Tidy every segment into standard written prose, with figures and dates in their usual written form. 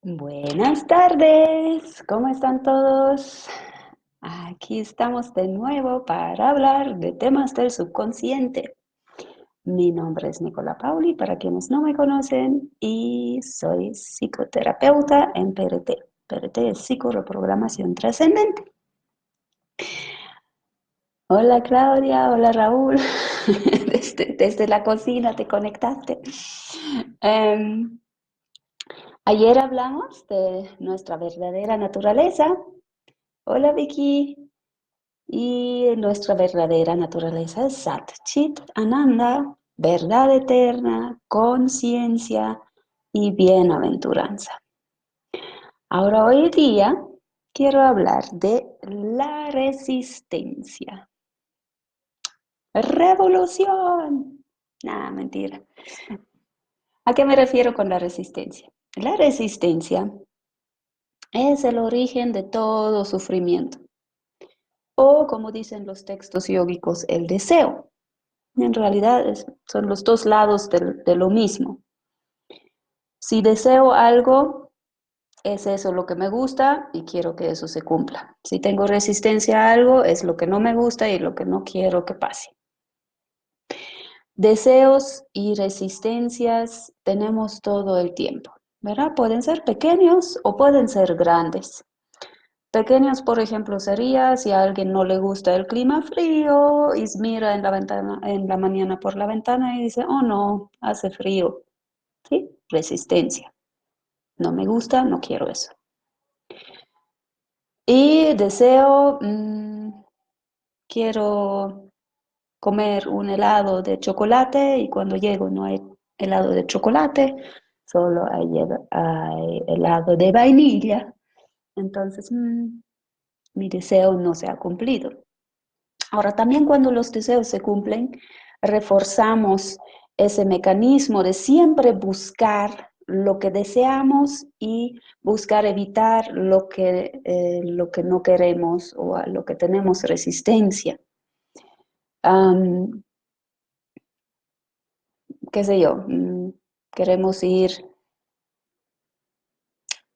Buenas tardes, ¿cómo están todos? Aquí estamos de nuevo para hablar de temas del subconsciente. Mi nombre es Nicola Pauli, para quienes no me conocen, y soy psicoterapeuta en PRT. PRT es psicoreprogramación trascendente. Hola Claudia, hola Raúl, desde la cocina te conectaste. Em, Ayer hablamos de nuestra verdadera naturaleza. Hola Vicky. Y nuestra verdadera naturaleza es Sat Chit Ananda, verdad eterna, conciencia y bienaventuranza. Ahora hoy día quiero hablar de la resistencia. Revolución. Nada, mentira. ¿A qué me refiero con la resistencia? La resistencia es el origen de todo sufrimiento, o como dicen los textos yógicos, el deseo. En realidad son los dos lados de lo mismo. Si deseo algo, es eso lo que me gusta y quiero que eso se cumpla. Si tengo resistencia a algo, es lo que no me gusta y lo que no quiero que pase. Deseos y resistencias tenemos todo el tiempo, ¿verdad? Pueden ser pequeños o pueden ser grandes. Pequeños, por ejemplo, sería si a alguien no le gusta el clima frío y mira en la ventana, en la mañana por la ventana y dice, oh no, hace frío. ¿Sí? Resistencia. No me gusta, no quiero eso. Y deseo, quiero comer un helado de chocolate y cuando llego no hay helado de chocolate, solo hay helado de vainilla. Entonces, mi deseo no se ha cumplido. Ahora, también cuando los deseos se cumplen, reforzamos ese mecanismo de siempre buscar lo que deseamos y buscar evitar lo que no queremos o a lo que tenemos resistencia. Am, qué sé yo, queremos ir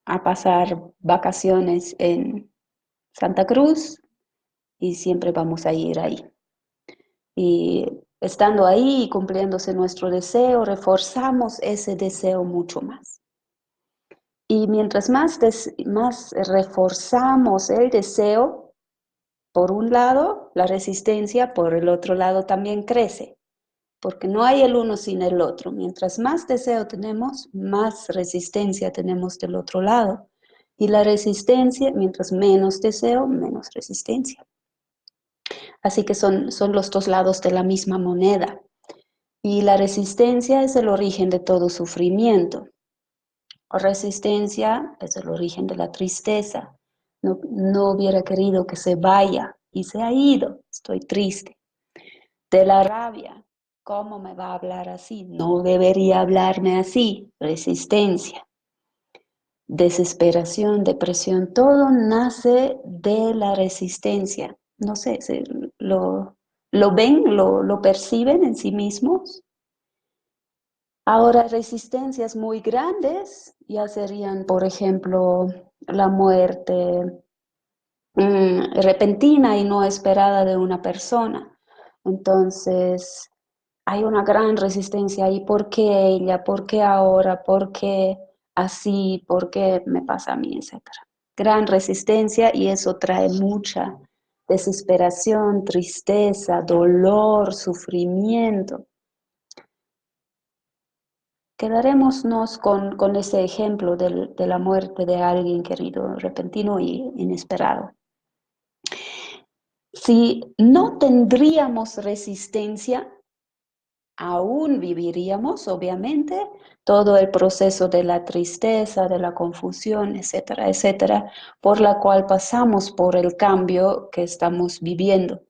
a pasar vacaciones en Santa Cruz y siempre vamos a ir ahí. Y estando ahí y cumpliéndose nuestro deseo, reforzamos ese deseo mucho más. Y mientras más reforzamos el deseo, por un lado, la resistencia, por el otro lado también crece, porque no hay el uno sin el otro. Mientras más deseo tenemos, más resistencia tenemos del otro lado. Y la resistencia, mientras menos deseo, menos resistencia. Así que son los dos lados de la misma moneda. Y la resistencia es el origen de todo sufrimiento. Resistencia es el origen de la tristeza. No hubiera querido que se vaya y se ha ido. Estoy triste. De la rabia. ¿Cómo me va a hablar así? No debería hablarme así. Resistencia. Desesperación, depresión, todo nace de la resistencia. No sé, ¿lo ven? ¿Lo perciben en sí mismos? Ahora, resistencias muy grandes ya serían, por ejemplo, la muerte repentina y no esperada de una persona. Entonces, hay una gran resistencia ahí. ¿Por qué ella? ¿Por qué ahora? ¿Por qué así? ¿Por qué me pasa a mí? Etcétera. Gran resistencia y eso trae mucha desesperación, tristeza, dolor, sufrimiento. Quedarémonos con ese ejemplo de la muerte de alguien querido, repentino y inesperado. Si no tendríamos resistencia, aún viviríamos, obviamente, todo el proceso de la tristeza, de la confusión, etcétera, etcétera, por la cual pasamos por el cambio que estamos viviendo.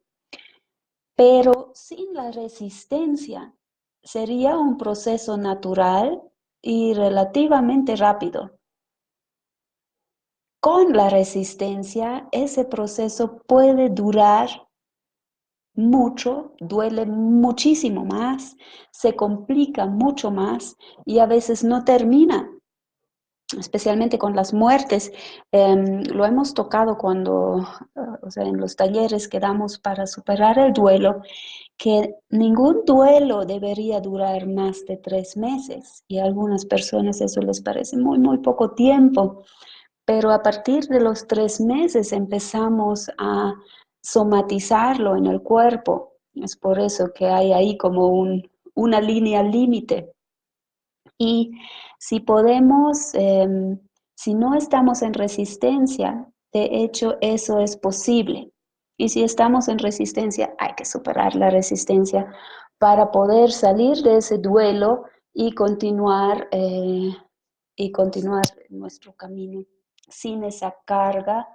Pero sin la resistencia sería un proceso natural y relativamente rápido. Con la resistencia, ese proceso puede durar mucho, duele muchísimo más, se complica mucho más y a veces no termina. especialmente con las muertes. Lo hemos tocado cuando, o sea, en los talleres que damos para superar el duelo, que ningún duelo debería durar más de 3 meses y a algunas personas eso les parece muy, muy poco tiempo, pero a partir de los 3 meses empezamos a somatizarlo en el cuerpo. Es por eso que hay ahí como una línea límite. Y si podemos, si no estamos en resistencia, de hecho eso es posible. Y si estamos en resistencia, hay que superar la resistencia para poder salir de ese duelo y continuar nuestro camino sin esa carga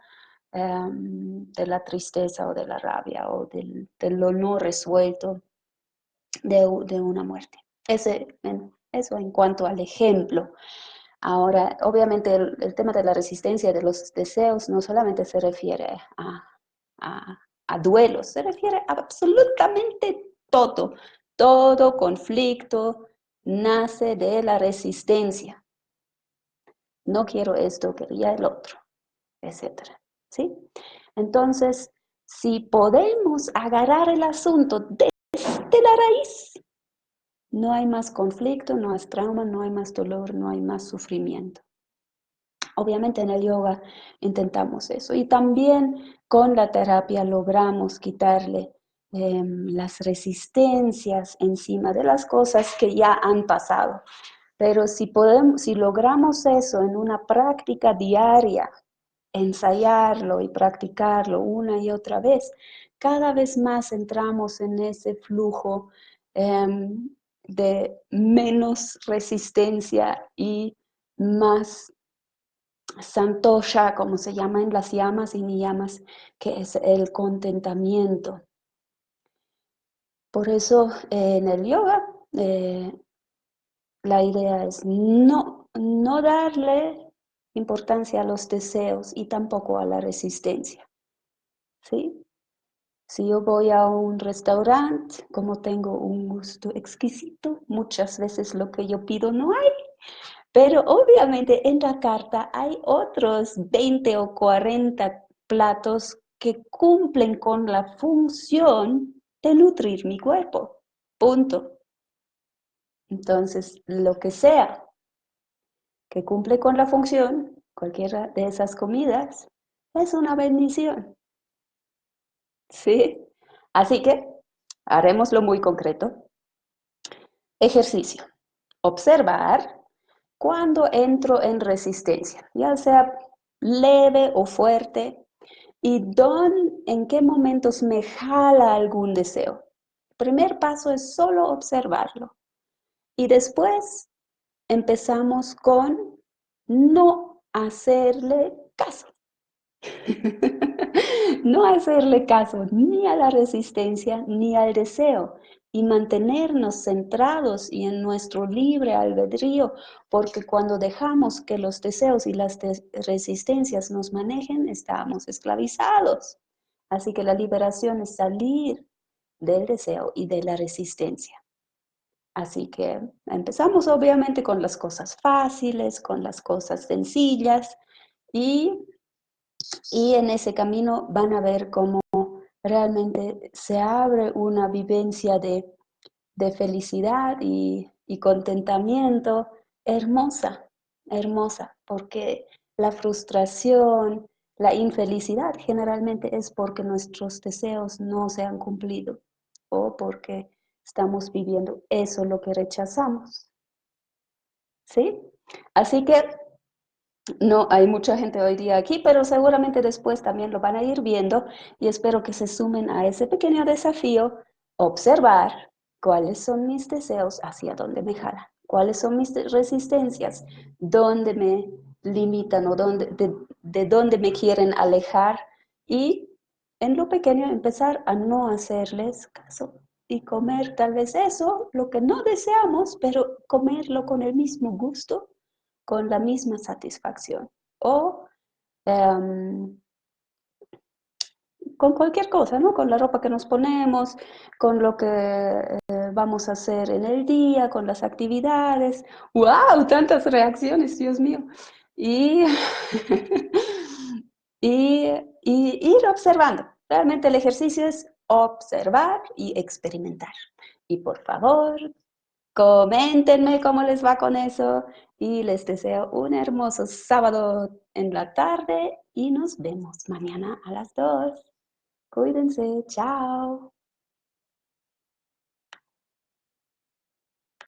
de la tristeza o de la rabia o de lo no resuelto de una muerte. Eso en cuanto al ejemplo. Ahora, obviamente el tema de la resistencia de los deseos no solamente se refiere a, a duelos, se refiere a absolutamente todo. Todo conflicto nace de la resistencia. No quiero esto, quería el otro, etcétera. ¿Sí? Entonces, si podemos agarrar el asunto desde la raíz, no hay más conflicto, no hay trauma, no hay más dolor, no hay más sufrimiento. Obviamente en el yoga intentamos eso y también con la terapia logramos quitarle las resistencias encima de las cosas que ya han pasado. Pero si logramos eso en una práctica diaria, ensayarlo y practicarlo una y otra vez, cada vez más entramos en ese flujo de menos resistencia y más santosha, como se llama en las yamas y niyamas, que es el contentamiento. Por eso en el yoga la idea es no darle importancia a los deseos y tampoco a la resistencia, ¿sí? Si yo voy a un restaurante, como tengo un gusto exquisito, muchas veces lo que yo pido no hay, pero obviamente en la carta hay otros 20 o 40 platos que cumplen con la función de nutrir mi cuerpo. Punto. Entonces, lo que sea que cumple con la función, cualquiera de esas comidas, es una bendición. ¿Sí? Así que haremoslo muy concreto. Ejercicio. Observar cuando entro en resistencia, ya sea leve o fuerte, y en qué momentos me jala algún deseo. El primer paso es solo observarlo. Y después empezamos con no hacerle caso. No hacerle caso ni a la resistencia ni al deseo y mantenernos centrados y en nuestro libre albedrío, porque cuando dejamos que los deseos y las resistencias nos manejen, estamos esclavizados. Así que la liberación es salir del deseo y de la resistencia. Así que empezamos obviamente con las cosas fáciles, con las cosas sencillas y en ese camino van a ver cómo realmente se abre una vivencia de felicidad y contentamiento hermosa, hermosa, porque la frustración, la infelicidad generalmente es porque nuestros deseos no se han cumplido o porque estamos viviendo eso lo que rechazamos, ¿sí? Así que no hay mucha gente hoy día aquí, pero seguramente después también lo van a ir viendo y espero que se sumen a ese pequeño desafío, observar cuáles son mis deseos, hacia dónde me jalan, cuáles son mis resistencias, dónde me limitan o de dónde me quieren alejar y en lo pequeño empezar a no hacerles caso y comer tal vez eso, lo que no deseamos, pero comerlo con el mismo gusto con la misma satisfacción o um, con cualquier cosa, ¿no? Con la ropa que nos ponemos, con lo que vamos a hacer en el día, con las actividades. ¡Wow! Tantas reacciones, Dios mío. Y, y ir observando. Realmente el ejercicio es observar y experimentar. Y por favor, coméntenme cómo les va con eso y les deseo un hermoso sábado en la tarde y nos vemos mañana a las 2. Cuídense, chao.